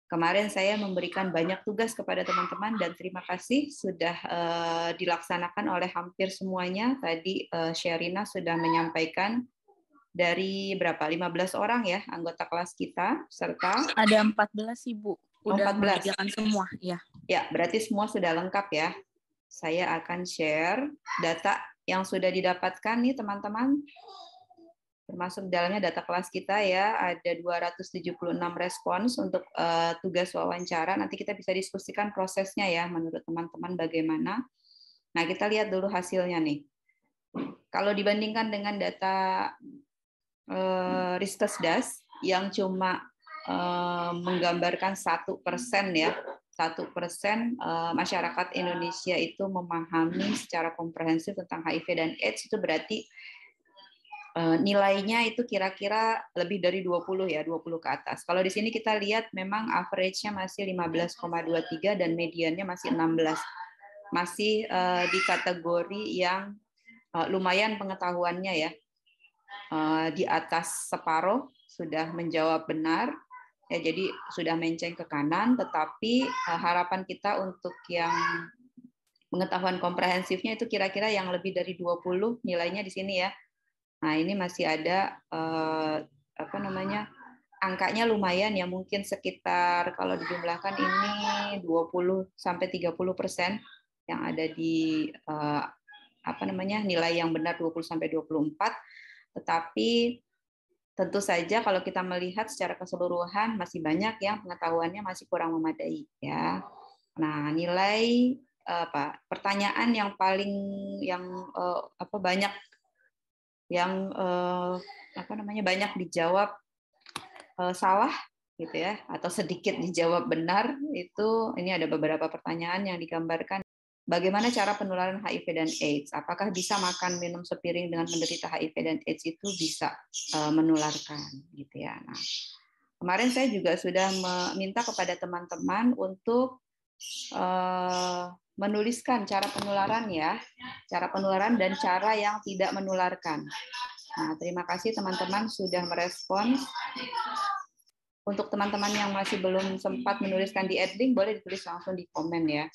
Kemarin saya memberikan banyak tugas kepada teman-teman dan terima kasih sudah dilaksanakan oleh hampir semuanya. Tadi Sherina sudah menyampaikan dari berapa? 15 orang ya anggota kelas kita serta ada 14 Ibu. Udah 14. mengerjakan semua ya. Ya, berarti semua sudah lengkap ya. Saya akan share data yang sudah didapatkan nih teman-teman. Termasuk dalamnya data kelas kita ya, ada 276 respons untuk tugas wawancara. Nanti kita bisa diskusikan prosesnya ya, menurut teman-teman bagaimana. Nah, kita lihat dulu hasilnya nih. Kalau dibandingkan dengan data Riskesdas yang cuma menggambarkan 1% ya, 1% masyarakat Indonesia itu memahami secara komprehensif tentang HIV dan AIDS, itu berarti nilainya itu kira-kira lebih dari 20 ya, 20 ke atas. Kalau di sini kita lihat memang average-nya masih 15,23 dan mediannya masih 16. Masih di kategori yang lumayan pengetahuannya ya. Di atas separuh sudah menjawab benar. Ya, jadi sudah menceng ke kanan, tetapi harapan kita untuk yang pengetahuan komprehensifnya itu kira-kira yang lebih dari 20 nilainya di sini ya. Nah, ini masih ada angkanya lumayan ya, mungkin sekitar kalau dijumlahkan ini 20 sampai 30% yang ada di nilai yang benar 20 sampai 24. Tetapi tentu saja kalau kita melihat secara keseluruhan masih banyak yang pengetahuannya masih kurang memadai ya. Nah, nilai pertanyaan yang paling banyak yang banyak dijawab salah gitu ya, atau sedikit dijawab benar, itu ini ada beberapa pertanyaan yang digambarkan. Bagaimana cara penularan HIV dan AIDS? Apakah bisa makan minum sepiring dengan menderita HIV dan AIDS itu bisa menularkan gitu ya. Nah, kemarin saya juga sudah meminta kepada teman-teman untuk menuliskan cara penularan ya, cara penularan dan cara yang tidak menularkan. Nah, terima kasih teman-teman sudah merespons. Untuk teman-teman yang masih belum sempat menuliskan di Adlink, boleh ditulis langsung di komen ya.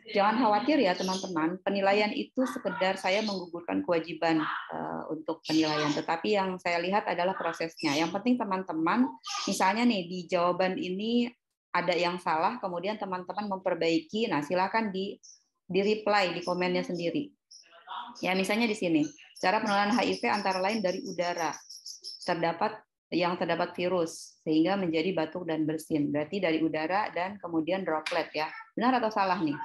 Jangan khawatir ya teman-teman, penilaian itu sekedar saya menggugurkan kewajiban untuk penilaian, tetapi yang saya lihat adalah prosesnya. Yang penting teman-teman, misalnya nih di jawaban ini ada yang salah, kemudian teman-teman memperbaiki, nah silakan di reply di komennya sendiri. Ya, misalnya di sini, cara penularan HIV antara lain dari udara, terdapat virus sehingga menjadi batuk dan bersin. Berarti dari udara dan kemudian droplet ya. Benar atau salah nih?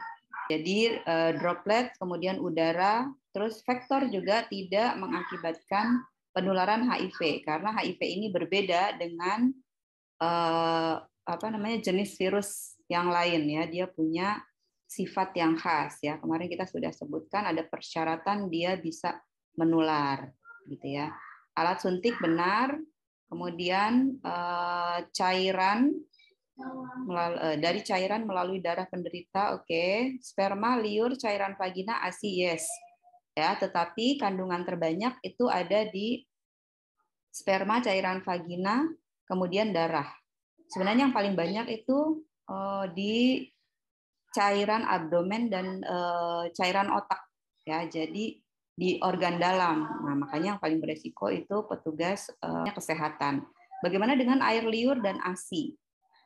Jadi droplet, kemudian udara, terus vektor juga tidak mengakibatkan penularan HIV karena HIV ini berbeda dengan jenis virus yang lain ya. Dia punya sifat yang khas ya. Kemarin kita sudah sebutkan ada persyaratan dia bisa menular gitu ya. Alat suntik benar, kemudian cairan dari cairan melalui darah penderita, oke. Sperma, liur, cairan vagina, ASI, yes. Ya, tetapi kandungan terbanyak itu ada di sperma, cairan vagina, kemudian darah. Sebenarnya yang paling banyak itu di cairan abdomen dan cairan otak. Ya, jadi di organ dalam. Nah, makanya yang paling beresiko itu petugas kesehatan. Bagaimana dengan air liur dan ASI?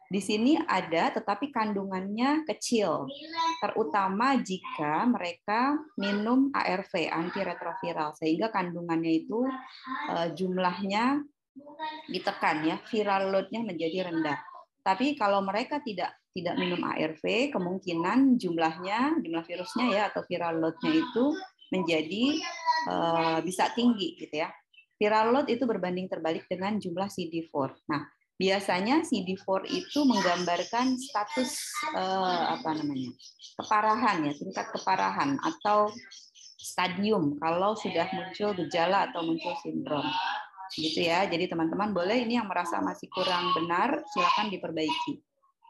Di sini ada, tetapi kandungannya kecil, terutama jika mereka minum ARV, antiretroviral, sehingga kandungannya itu jumlahnya ditekan ya, viral load-nya menjadi rendah. Tapi kalau mereka tidak minum ARV, kemungkinan jumlah virusnya ya atau viral load-nya itu menjadi bisa tinggi gitu ya. Viral load itu berbanding terbalik dengan jumlah CD4. Nah, biasanya CD4 itu menggambarkan status keparahan ya, tingkat keparahan atau stadium kalau sudah muncul gejala atau muncul sindrom. Gitu ya. Jadi teman-teman boleh ini yang merasa masih kurang benar silakan diperbaiki.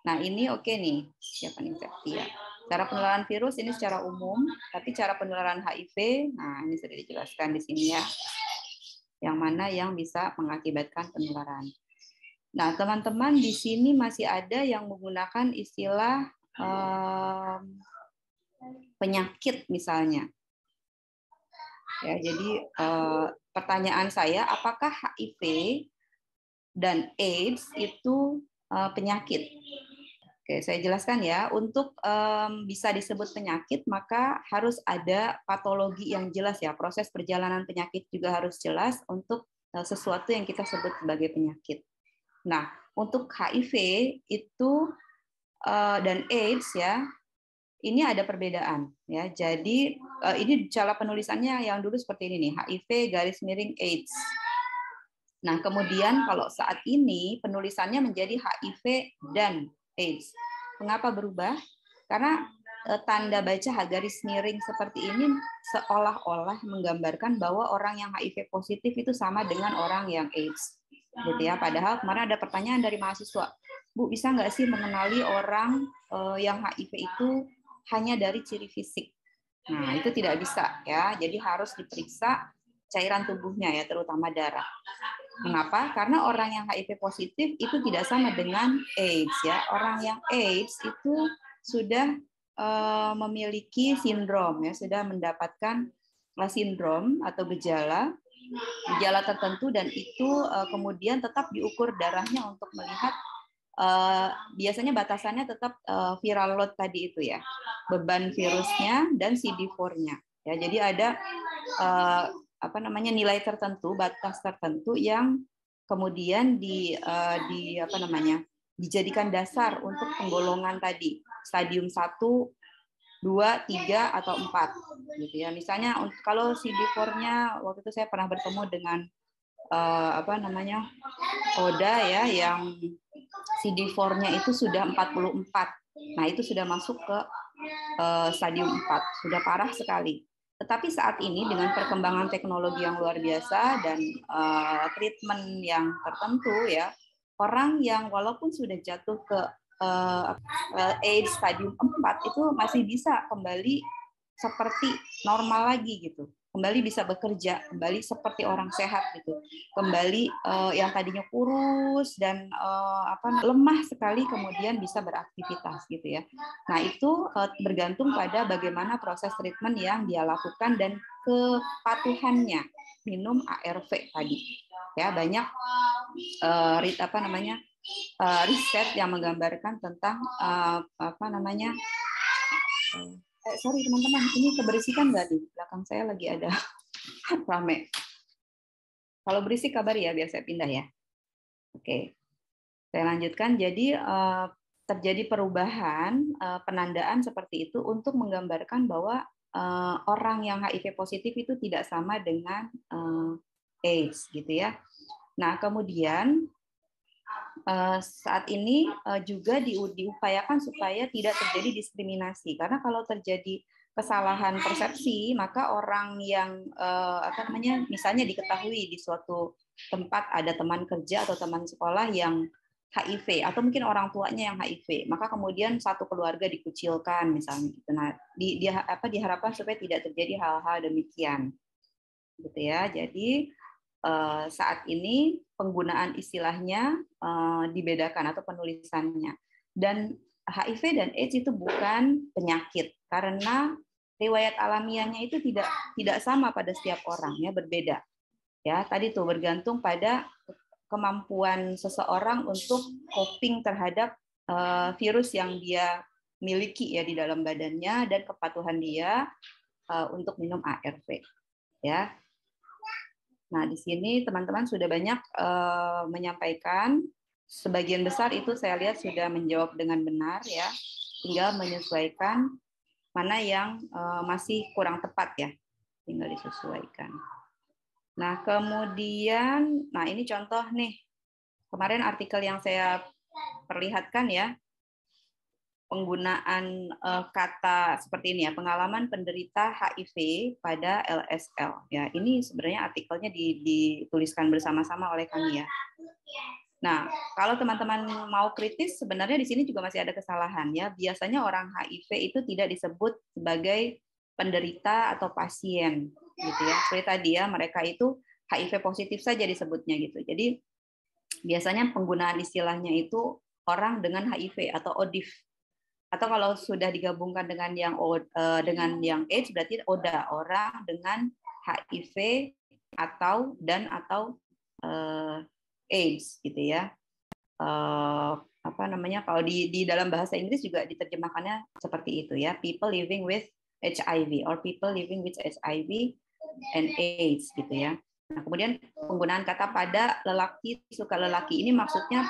Nah, ini oke nih. Siapa nih Setia? Cara penularan virus ini secara umum, tapi cara penularan HIV, nah ini sudah dijelaskan di sini ya. Yang mana yang bisa mengakibatkan penularan. Nah, teman-teman di sini masih ada yang menggunakan istilah penyakit misalnya. Ya, jadi pertanyaan saya, apakah HIV dan AIDS itu penyakit? Oke, saya jelaskan ya. Untuk bisa disebut penyakit, maka harus ada patologi yang jelas ya. Proses perjalanan penyakit juga harus jelas untuk sesuatu yang kita sebut sebagai penyakit. Nah, untuk HIV itu dan AIDS ya, ini ada perbedaan ya. Jadi ini cara penulisannya yang dulu seperti ini nih, HIV garis miring AIDS. Nah, kemudian kalau saat ini penulisannya menjadi HIV dan AIDS. Mengapa berubah? Karena tanda baca garis miring seperti ini seolah-olah menggambarkan bahwa orang yang HIV positif itu sama dengan orang yang AIDS. Gitu ya. Padahal kemarin ada pertanyaan dari mahasiswa, Bu, bisa nggak sih mengenali orang yang HIV itu hanya dari ciri fisik? Nah, itu tidak bisa ya. Jadi harus diperiksa cairan tubuhnya ya, terutama darah. Mengapa? Karena orang yang HIV positif itu tidak sama dengan AIDS ya. Orang yang AIDS itu sudah memiliki sindrom ya, sudah mendapatkan sindrom atau gejala tertentu, dan itu kemudian tetap diukur darahnya untuk melihat biasanya batasannya tetap viral load tadi itu ya, beban virusnya dan CD4-nya. Ya, jadi ada nilai tertentu, batas tertentu yang kemudian dijadikan dasar untuk penggolongan tadi, stadium 1, 2, 3 atau 4 gitu ya. Misalnya kalau CD4-nya waktu itu saya pernah bertemu dengan Oda ya, yang CD4-nya itu sudah 44. Nah, itu sudah masuk ke stadium 4, sudah parah sekali. Tetapi saat ini dengan perkembangan teknologi yang luar biasa dan treatment yang tertentu ya, orang yang walaupun sudah jatuh ke AIDS stadium 4 itu masih bisa kembali seperti normal lagi gitu. Kembali bisa bekerja, kembali seperti orang sehat gitu. Kembali yang tadinya kurus dan lemah sekali kemudian bisa beraktivitas gitu ya. Nah, itu bergantung pada bagaimana proses treatment yang dia lakukan dan kepatuhannya minum ARV tadi. Ya, banyak riset yang menggambarkan tentang sorry teman-teman, ini keberisikan nggak di belakang saya lagi ada rame. Kalau berisik kabari ya, biar saya pindah ya. Oke, saya lanjutkan. Jadi terjadi perubahan penandaan seperti itu untuk menggambarkan bahwa orang yang HIV positif itu tidak sama dengan AIDS gitu ya. Nah, kemudian saat ini juga diupayakan supaya tidak terjadi diskriminasi, karena kalau terjadi kesalahan persepsi maka orang yang misalnya diketahui di suatu tempat ada teman kerja atau teman sekolah yang HIV atau mungkin orang tuanya yang HIV, maka kemudian satu keluarga dikucilkan misalnya gitu. Nah, diharapkan supaya tidak terjadi hal-hal demikian gitu ya. Jadi saat ini penggunaan istilahnya dibedakan atau penulisannya. Dan HIV dan AIDS itu bukan penyakit karena riwayat alamiahnya itu tidak sama pada setiap orang ya, berbeda. Ya, tadi tuh bergantung pada kemampuan seseorang untuk coping terhadap virus yang dia miliki ya di dalam badannya dan kepatuhan dia untuk minum ARV ya. Nah, di sini teman-teman sudah banyak menyampaikan, sebagian besar itu saya lihat sudah menjawab dengan benar ya, tinggal menyesuaikan mana yang masih kurang tepat ya, tinggal disesuaikan. Nah, kemudian, nah ini contoh nih, kemarin artikel yang saya perlihatkan ya, penggunaan kata seperti ini ya, pengalaman penderita HIV pada LSL ya. Ini sebenarnya artikelnya dituliskan bersama-sama oleh kami ya. Nah, kalau teman-teman mau kritis, sebenarnya di sini juga masih ada kesalahan ya. Biasanya orang HIV itu tidak disebut sebagai penderita atau pasien gitu ya. Seperti tadi ya, mereka itu HIV positif saja disebutnya gitu. Jadi biasanya penggunaan istilahnya itu orang dengan HIV atau ODIF. Atau kalau sudah digabungkan dengan yang AIDS berarti ODA, orang dengan HIV atau AIDS gitu ya. Apa namanya, kalau di dalam bahasa Inggris juga diterjemahkannya seperti itu ya, people living with HIV or people living with HIV and AIDS gitu ya. Nah, kemudian penggunaan kata pada lelaki suka lelaki ini maksudnya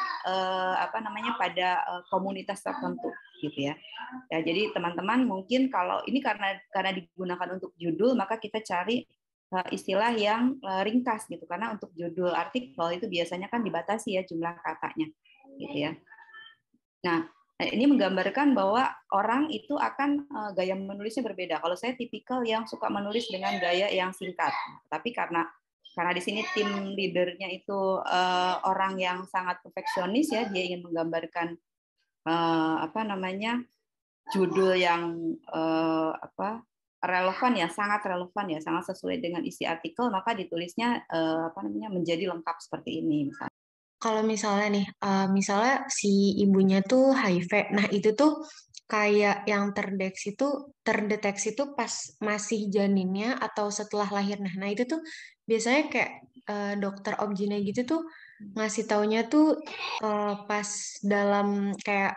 apa namanya, pada komunitas tertentu gitu ya. Ya, jadi teman-teman mungkin kalau ini karena digunakan untuk judul, maka kita cari istilah yang ringkas gitu, karena untuk judul artikel itu biasanya kan dibatasi ya jumlah katanya gitu ya. Nah, ini menggambarkan bahwa orang itu akan gaya menulisnya berbeda. Kalau saya tipikal yang suka menulis dengan gaya yang singkat, tapi karena di sini tim leadernya itu orang yang sangat perfeksionis ya, dia ingin menggambarkan apa namanya, judul yang relevan ya, sangat relevan ya, sangat sesuai dengan isi artikel, maka ditulisnya apa namanya, menjadi lengkap seperti ini misalnya. Kalau misalnya nih, misalnya si ibunya tuh HIV, nah itu tuh kayak yang terdeteksi tuh pas masih janinnya atau setelah lahir. Nah itu tuh biasanya kayak dokter obgynnya gitu tuh ngasih taunya tuh pas dalam kayak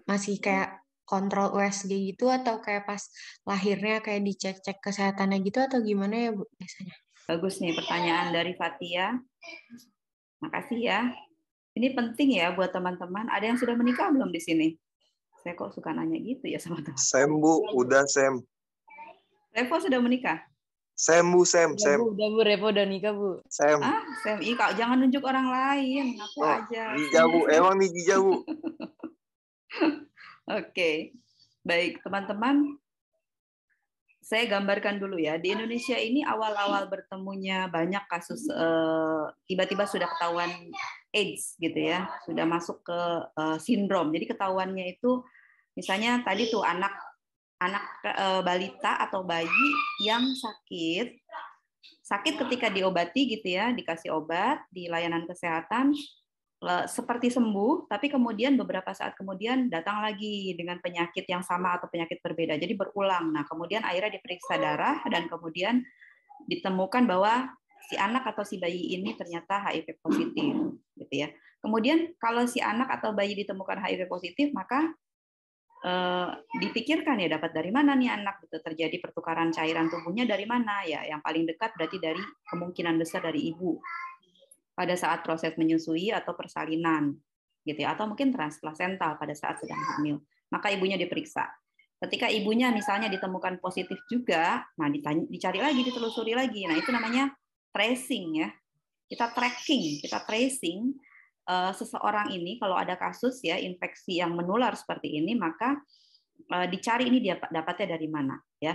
masih kayak kontrol USG gitu, atau kayak pas lahirnya kayak dicek-cek kesehatannya gitu, atau gimana ya Bu biasanya? Bagus nih pertanyaan dari Fatia. Makasih ya. Ini penting ya buat teman-teman. Ada yang sudah menikah belum di sini? Saya kok suka nanya gitu ya sama teman. Sem, Bu. Udah, Sem. Revo sudah menikah? Sem, Bu. Sem. Udah Bu, Revo udah nikah Bu. Sem. Sem, Kak, jangan nunjuk orang lain. Aku aja. Gija, Bu. Emang nih Gija, Bu. Oke. Baik, teman-teman. Saya gambarkan dulu ya. Di Indonesia ini awal-awal bertemunya banyak kasus tiba-tiba sudah ketahuan AIDS gitu ya, sudah masuk ke sindrom. Jadi ketahuannya itu misalnya tadi tuh anak balita atau bayi yang sakit ketika diobati gitu ya, dikasih obat di layanan kesehatan seperti sembuh, tapi kemudian beberapa saat kemudian datang lagi dengan penyakit yang sama atau penyakit berbeda, jadi berulang. Nah, kemudian akhirnya diperiksa darah dan kemudian ditemukan bahwa si anak atau si bayi ini ternyata HIV positif, gitu ya. Kemudian kalau si anak atau bayi ditemukan HIV positif, maka dipikirkan ya dapat dari mana nih anak, gitu, terjadi pertukaran cairan tubuhnya dari mana ya? Yang paling dekat berarti dari kemungkinan besar dari ibu pada saat proses menyusui atau persalinan, gitu ya, atau mungkin transplasental pada saat sedang hamil. Maka ibunya diperiksa. Ketika ibunya misalnya ditemukan positif juga, nah dicari lagi, ditelusuri lagi. Nah itu namanya tracing ya. Kita tracing seseorang ini kalau ada kasus ya infeksi yang menular seperti ini, maka dicari ini dia dapatnya dari mana ya.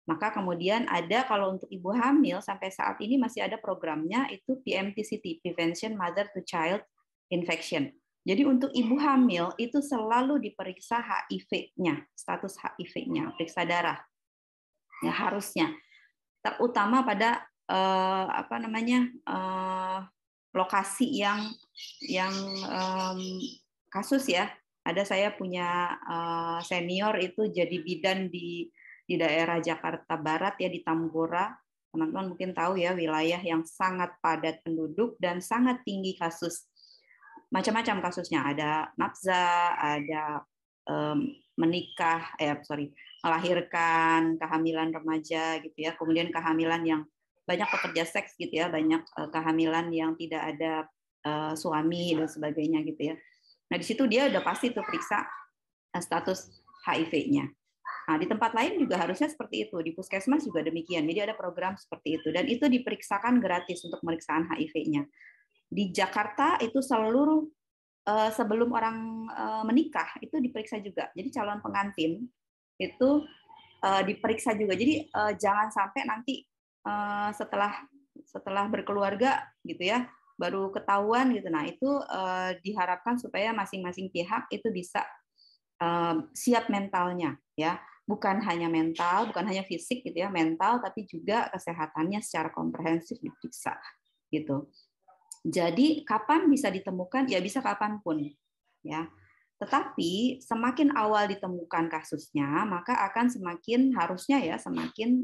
Maka kemudian ada, kalau untuk ibu hamil sampai saat ini masih ada programnya, itu PMTCT, Prevention Mother to Child Infection. Jadi untuk ibu hamil itu selalu diperiksa HIV-nya, status HIV-nya, periksa darah. Ya harusnya. Terutama pada apa namanya, lokasi yang kasus ya. Ada, saya punya senior itu jadi bidan di daerah Jakarta Barat ya, di Tambora. Teman-teman mungkin tahu ya, wilayah yang sangat padat penduduk dan sangat tinggi kasus. Macam-macam kasusnya, ada nafza, ada melahirkan, kehamilan remaja gitu ya, kemudian kehamilan yang banyak pekerja seks gitu ya, banyak kehamilan yang tidak ada suami dan sebagainya gitu ya. Nah di situ dia udah pasti tuh periksa status HIV-nya. Nah, di tempat lain juga harusnya seperti itu. Di puskesmas juga demikian. Jadi ada program seperti itu. Dan itu diperiksakan gratis untuk pemeriksaan HIV-nya. Di Jakarta itu seluruh sebelum orang menikah itu diperiksa juga. Jadi calon pengantin itu diperiksa juga. Jadi jangan sampai nanti setelah berkeluarga gitu ya, baru ketahuan gitu. Nah, itu diharapkan supaya masing-masing pihak itu bisa siap mentalnya ya. Bukan hanya mental, bukan hanya fisik gitu ya, mental, tapi juga kesehatannya secara komprehensif diperiksa gitu. Jadi kapan bisa ditemukan? Ya bisa kapanpun, ya. Tetapi semakin awal ditemukan kasusnya, maka akan semakin harusnya ya semakin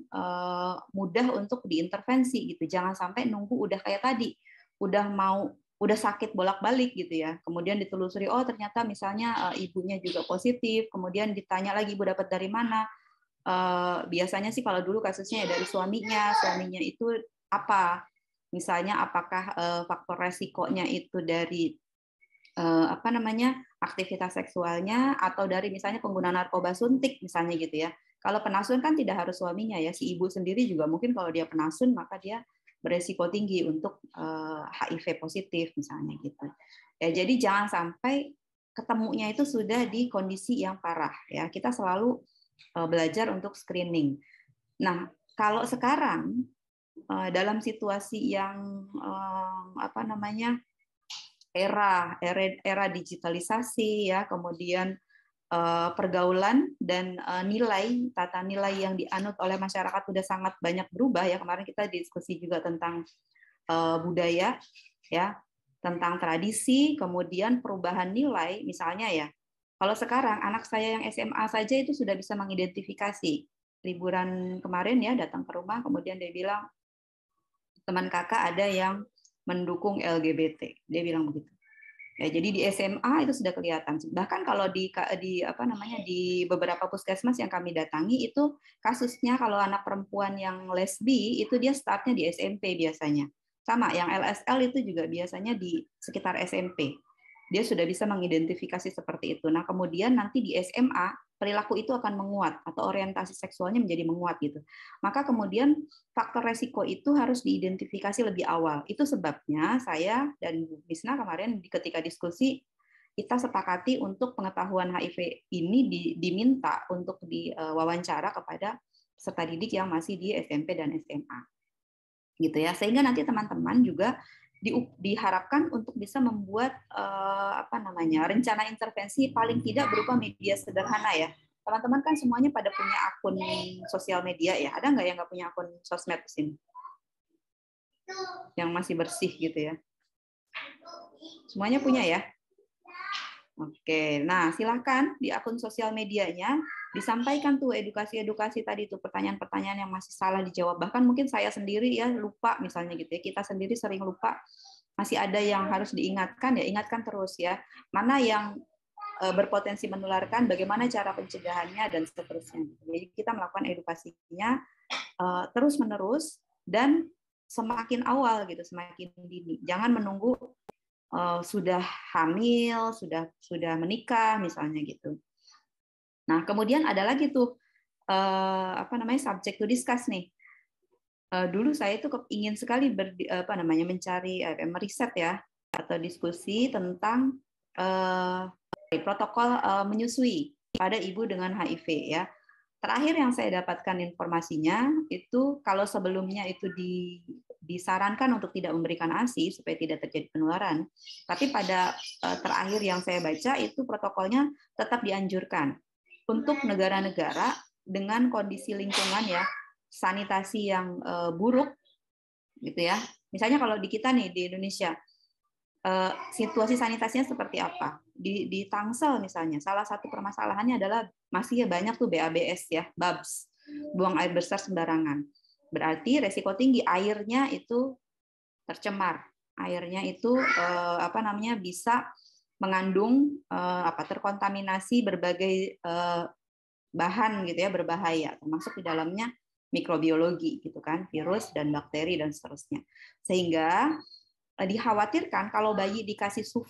mudah untuk diintervensi gitu. Jangan sampai nunggu udah kayak tadi, udah sakit bolak-balik gitu ya. Kemudian ditelusuri, oh ternyata misalnya ibunya juga positif, kemudian ditanya lagi ibu dapat dari mana? Biasanya sih kalau dulu kasusnya ya dari suaminya itu apa? Misalnya apakah faktor resikonya itu dari apa namanya aktivitas seksualnya atau dari misalnya pengguna narkoba suntik misalnya gitu ya. Kalau penasun kan tidak harus suaminya ya, si ibu sendiri juga mungkin kalau dia penasun maka dia beresiko tinggi untuk HIV positif misalnya gitu. Ya, jadi jangan sampai ketemunya itu sudah di kondisi yang parah ya. Kita selalu belajar untuk screening. Nah, kalau sekarang dalam situasi yang apa namanya era digitalisasi ya, kemudian pergaulan dan tata nilai yang dianut oleh masyarakat sudah sangat banyak berubah ya. Kemarin kita diskusi juga tentang budaya ya, tentang tradisi, kemudian perubahan nilai misalnya ya. Kalau sekarang anak saya yang SMA saja itu sudah bisa mengidentifikasi. Liburan kemarin ya datang ke rumah, kemudian dia bilang, teman kakak ada yang mendukung LGBT. Dia bilang begitu. Ya, jadi di SMA itu sudah kelihatan. Bahkan kalau di apa namanya di beberapa puskesmas yang kami datangi itu kasusnya kalau anak perempuan yang lesbi itu dia startnya di SMP biasanya. Sama yang LSL itu juga biasanya di sekitar SMP. Dia sudah bisa mengidentifikasi seperti itu. Nah, kemudian nanti di SMA perilaku itu akan menguat atau orientasi seksualnya menjadi menguat gitu. Maka kemudian faktor resiko itu harus diidentifikasi lebih awal. Itu sebabnya saya dan Bu Misna kemarin ketika diskusi kita sepakati untuk pengetahuan HIV ini diminta untuk diwawancara kepada peserta didik yang masih di SMP dan SMA. Gitu ya. Sehingga nanti teman-teman juga diharapkan untuk bisa membuat apa namanya rencana intervensi paling tidak berupa media sederhana ya. Teman-teman kan semuanya pada punya akun sosial media ya. Ada nggak yang nggak punya akun sosmed di sini? Yang masih bersih gitu ya. Semuanya punya ya? Oke, nah silakan di akun sosial medianya disampaikan tuh edukasi-edukasi tadi tuh pertanyaan-pertanyaan yang masih salah dijawab. Bahkan mungkin saya sendiri ya lupa misalnya gitu ya. Kita sendiri sering lupa. Masih ada yang harus diingatkan ya, ingatkan terus ya. Mana yang berpotensi menularkan, bagaimana cara pencegahannya dan seterusnya. Jadi kita melakukan edukasinya terus-menerus dan semakin awal gitu, semakin dini. Jangan menunggu sudah hamil, sudah menikah misalnya gitu. Nah, kemudian ada lagi tuh apa namanya subject to discuss nih. Dulu saya itu ingin sekali mencari meriset ya atau diskusi tentang protokol menyusui pada ibu dengan HIV ya. Terakhir yang saya dapatkan informasinya itu kalau sebelumnya itu disarankan untuk tidak memberikan ASI supaya tidak terjadi penularan, tapi pada terakhir yang saya baca itu protokolnya tetap dianjurkan untuk negara-negara dengan kondisi lingkungan ya sanitasi yang buruk gitu ya. Misalnya kalau di kita nih di Indonesia situasi sanitasinya seperti apa? Di Tangsel misalnya, salah satu permasalahannya adalah masih banyak tuh BABS ya, BABS, buang air besar sembarangan. Berarti resiko tinggi airnya itu tercemar, airnya itu apa namanya bisa mengandung terkontaminasi berbagai bahan gitu ya berbahaya, termasuk di dalamnya mikrobiologi gitu kan, virus dan bakteri dan seterusnya. Sehingga dikhawatirkan kalau bayi dikasih susu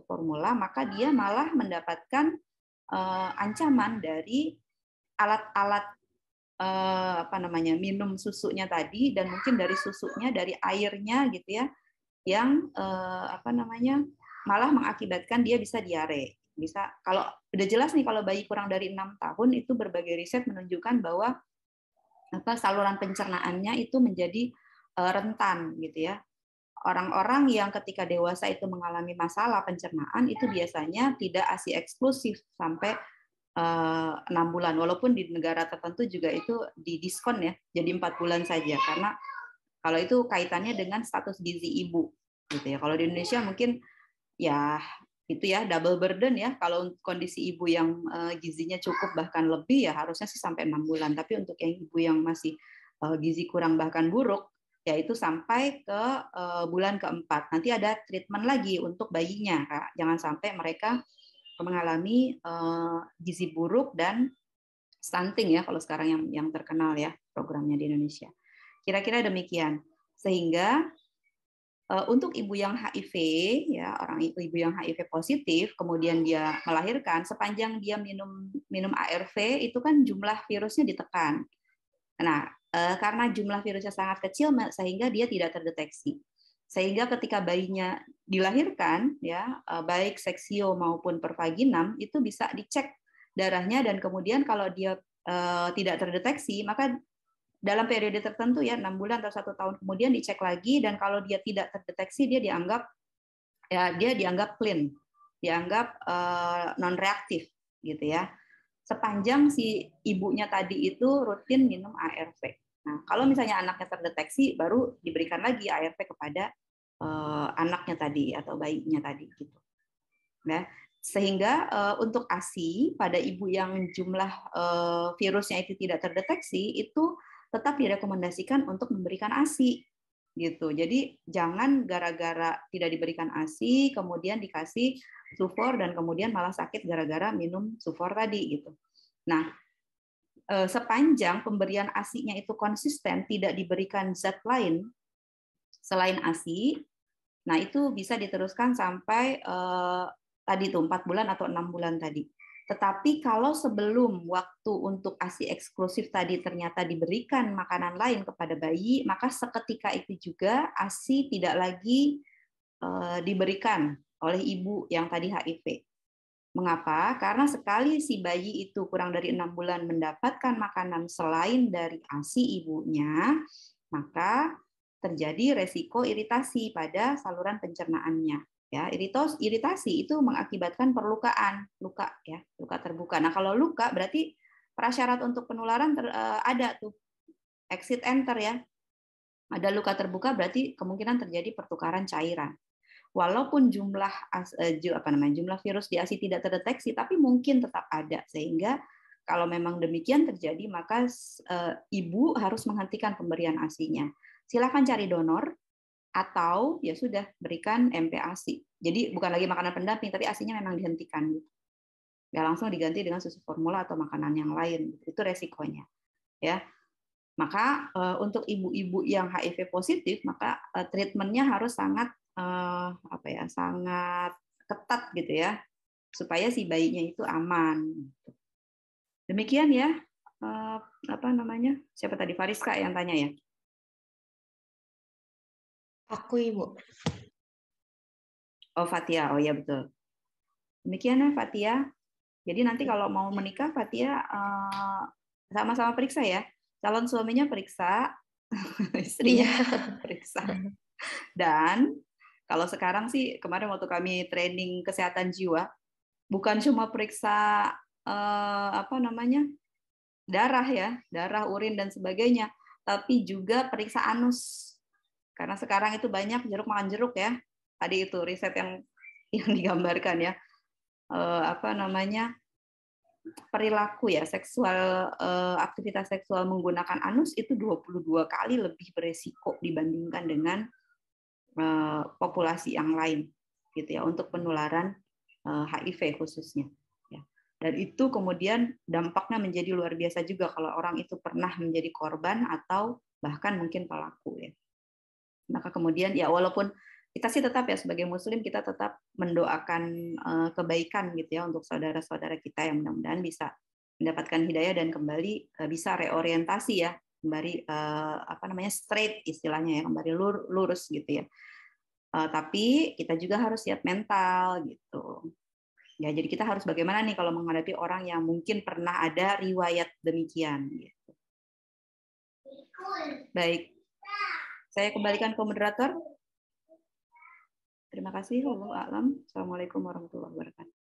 formula, maka dia malah mendapatkan ancaman dari alat-alat minum susunya tadi dan mungkin dari susunya, dari airnya gitu ya, yang malah mengakibatkan dia bisa diare. Bisa kalau udah jelas nih kalau bayi kurang dari 6 tahun itu berbagai riset menunjukkan bahwa saluran pencernaannya itu menjadi rentan gitu ya. Orang-orang yang ketika dewasa itu mengalami masalah pencernaan itu biasanya tidak ASI eksklusif sampai 6 bulan. Walaupun di negara tertentu juga itu didiskon ya, jadi 4 bulan saja. Karena kalau itu kaitannya dengan status gizi ibu. gitu ya. Kalau di Indonesia mungkin ya itu ya double burden ya. Kalau kondisi ibu yang gizinya cukup bahkan lebih ya harusnya sih sampai 6 bulan. Tapi untuk yang ibu yang masih gizi kurang bahkan buruk, yaitu sampai ke bulan keempat. Nanti ada treatment lagi untuk bayinya, Kak. Jangan sampai mereka mengalami gizi buruk dan stunting ya kalau sekarang yang terkenal ya programnya di Indonesia. Kira-kira demikian. Sehingga untuk ibu yang HIV ya, orang ibu yang HIV positif kemudian dia melahirkan, sepanjang dia minum ARV itu kan jumlah virusnya ditekan. Nah, karena jumlah virusnya sangat kecil sehingga dia tidak terdeteksi. Sehingga ketika bayinya dilahirkan ya, baik seksio maupun pervaginam itu bisa dicek darahnya, dan kemudian kalau dia tidak terdeteksi maka dalam periode tertentu ya 6 bulan atau 1 tahun kemudian dicek lagi, dan kalau dia tidak terdeteksi dia dianggap clean, dianggap non reaktif gitu ya. Sepanjang si ibunya tadi itu rutin minum ARV. Nah, kalau misalnya anaknya terdeteksi baru diberikan lagi ARV kepada anaknya tadi atau bayinya tadi gitu. Nah, sehingga untuk ASI pada ibu yang jumlah virusnya itu tidak terdeteksi itu tetap direkomendasikan untuk memberikan ASI gitu. Jadi jangan gara-gara tidak diberikan ASI kemudian dikasih sufor dan kemudian malah sakit gara-gara minum sufor tadi gitu. Nah, sepanjang pemberian ASI-nya itu konsisten, tidak diberikan zat lain selain ASI, nah itu bisa diteruskan sampai tadi tuh 4 bulan atau 6 bulan tadi. Tetapi kalau sebelum waktu untuk ASI eksklusif tadi ternyata diberikan makanan lain kepada bayi, maka seketika itu juga ASI tidak lagi diberikan oleh ibu yang tadi HIV. Mengapa? Karena sekali si bayi itu kurang dari 6 bulan mendapatkan makanan selain dari ASI ibunya, maka terjadi resiko iritasi pada saluran pencernaannya. Ya, iritasi itu mengakibatkan perlukaan, luka ya, luka terbuka. Nah, kalau luka berarti prasyarat untuk penularan ada tuh, exit enter ya. Ada luka terbuka berarti kemungkinan terjadi pertukaran cairan. Walaupun jumlah virus di ASI tidak terdeteksi, tapi mungkin tetap ada, sehingga kalau memang demikian terjadi maka ibu harus menghentikan pemberian ASI-nya. Silakan cari donor atau ya sudah berikan MPASI. Jadi bukan lagi makanan pendamping, tapi ASI-nya memang dihentikan. Ya langsung diganti dengan susu formula atau makanan yang lain. Itu resikonya. Ya. Maka untuk ibu-ibu yang HIV positif, maka treatmentnya harus sangat sangat ketat gitu ya, supaya si bayinya itu aman. Demikian ya. Siapa tadi, Fariska yang tanya ya? Aku, Ibu. Oh, Fatia. Oh ya betul. Demikian ya, Fatia. Jadi nanti kalau mau menikah, Fatia sama-sama periksa ya. Calon suaminya periksa, istrinya periksa. Dan kalau sekarang sih, kemarin waktu kami training kesehatan jiwa, bukan cuma periksa darah ya, darah, urin dan sebagainya, tapi juga periksa anus. Karena sekarang itu banyak jeruk makan jeruk ya. Tadi itu riset yang digambarkan ya. Perilaku ya, aktivitas seksual menggunakan anus itu 22 kali lebih beresiko dibandingkan dengan populasi yang lain gitu ya, untuk penularan HIV khususnya. Dan itu kemudian dampaknya menjadi luar biasa juga kalau orang itu pernah menjadi korban atau bahkan mungkin pelaku ya. Maka kemudian ya walaupun kita sih tetap ya sebagai muslim kita tetap mendoakan kebaikan gitu ya untuk saudara-saudara kita yang mudah-mudahan bisa mendapatkan hidayah dan kembali bisa reorientasi ya, kembali straight istilahnya ya, kembali lurus gitu ya. Tapi kita juga harus siap mental gitu. Ya, jadi kita harus bagaimana nih kalau menghadapi orang yang mungkin pernah ada riwayat demikian. Gitu. Baik, saya kembalikan ke moderator. Terima kasih. Wallahu a'lam. Assalamualaikum warahmatullahi wabarakatuh.